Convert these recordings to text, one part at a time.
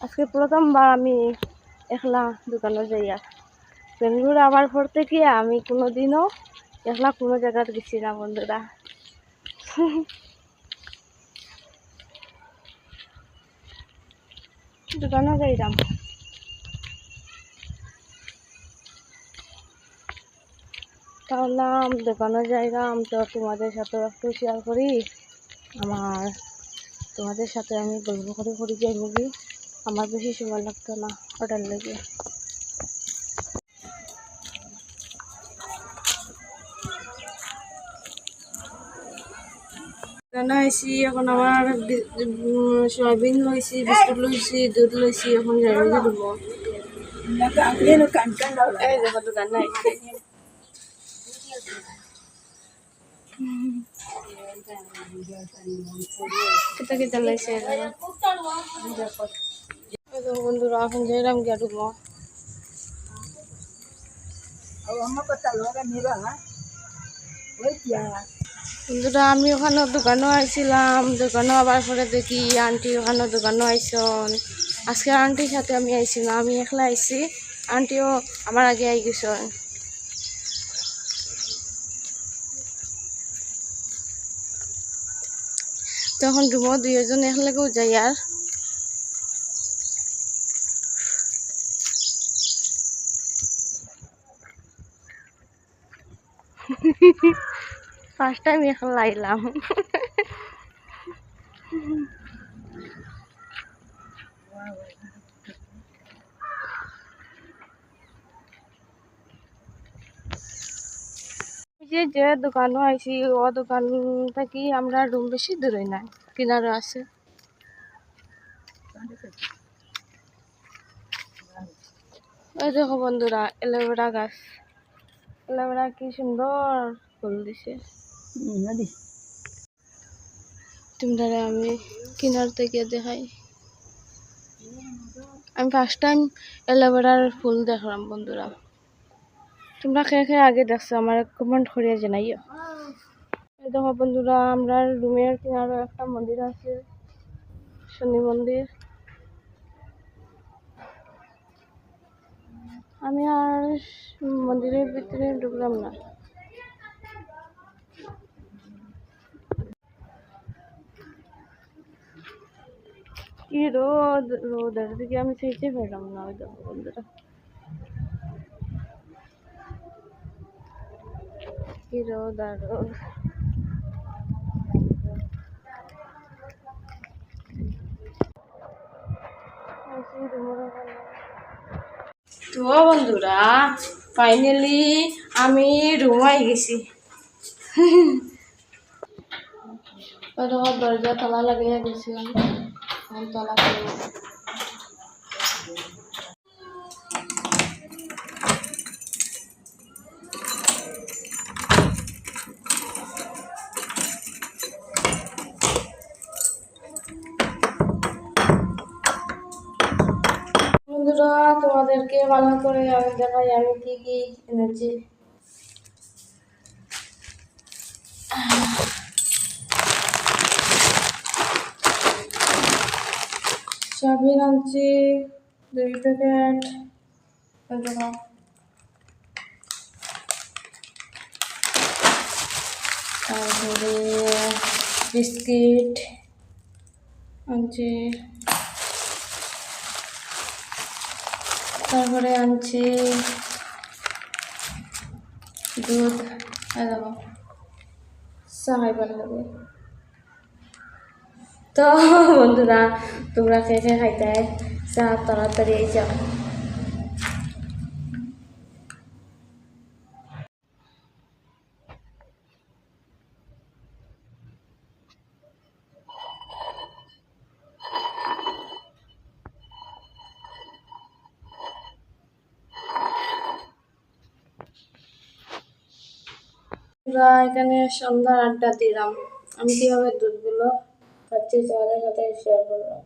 আজকে প্রথমবার আমি একলা দোকানে যাইয়া। বেঙ্গলোর আবার পর থেকে আমি কোনোদিনও একলা কোনো জায়গাতে গেছি না বন্ধুরা। দোকানে যাইলাম, তাহলে দোকানে যাইলাম তো তোমাদের সাথে একটু শেয়ার করি। আমার তোমাদের সাথে আমি গল্প করে যাই মুভি। আমার বেশি সময় লাগতো না ওটার লেগে। রান্না হয়েছি, এখন আমার সয়াবিন লইছি, বিস্কুট লইছি, দুধ লইছি, এখন যাই দেবো। এই দেখো দোকান নাই কেটা কেটা লাইছে বন্ধুরা, এখন যাইলাম গিয়া ঢুকবো। বন্ধুরা আমি ওখানে দোকানও আইছিলাম, দোকানও আবার পরে দেখি আন্টি ওখানে দোকানও আইসন। আজকে আন্টির সাথে আমি আইছি না, আমি একলা আইছি, আন্টিও আমার আগে আই গেছেন। তখন রুমো দুইজন একলাগেও যাই আর ফার্স্ট টাইম এখন আইলাম। যে দোকানও আইছি ও দোকান থেকে আমরা রুম বেশি দূরে না, কিনারে আছে। ওই দেখো বন্ধুরা, এলোভেরা গাছ, এলোভেরা কি সুন্দর ফুল দিছে। তোমরা আমি কিনার থেকে দেখাই। আমি ফার্স্ট টাইম এলোভেরার ফুল দেখলাম বন্ধুরা। তোমরা খেয়ে আগে দেখছো আমার কমেন্ট করিয়া জানাইও। এই দেখো বন্ধুরা, আমরা রুমের কিনারে একটা মন্দির আছে, শনি মন্দির। আমি আর মন্দিরের ভিতরে ঢুকলাম না। কি রোদ, রোদের দিকে আমি চাইতে পেলাম না। ওই দেখো বন্ধুরা, কি রোদ আর রোদ। তো বন্ধুরা ফাইনালি আমি রুমাই গেছি। দরজা তালা লাগিয়ে গেছিলাম, তালা বন্ধুরা তোমাদেরকে ভালো করে আমি দেখাই আমি কি কি এনেছি। সয়াবিন আনছি 2 প্যাকেট, তারপরে বিস্কিট আনছি, তারপরে আনছি দুধ, দেখো চা খাইবার লাগে। তো বন্ধুরা তোমরা খেয়ে খাইতে চা তাড়াতাড়ি এই যাও। এখানে সন্ধ্যার আড্ডা দিলাম, আমি কিভাবে দুধগুলো খাচ্ছি তোমাদের সাথে শেয়ার করলাম।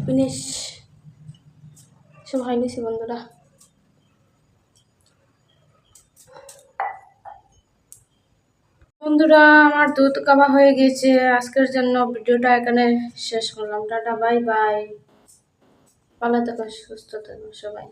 ফিনিশ। সব খাই নিছি বন্ধুরা। বন্ধুরা আমার দুধ খাওয়া হয়ে গেছে। আজকের জন্য ভিডিওটা এখানে শেষ করলাম। Tata, bye bye. ভালো থেকো, সুস্থ থেকো সবাই।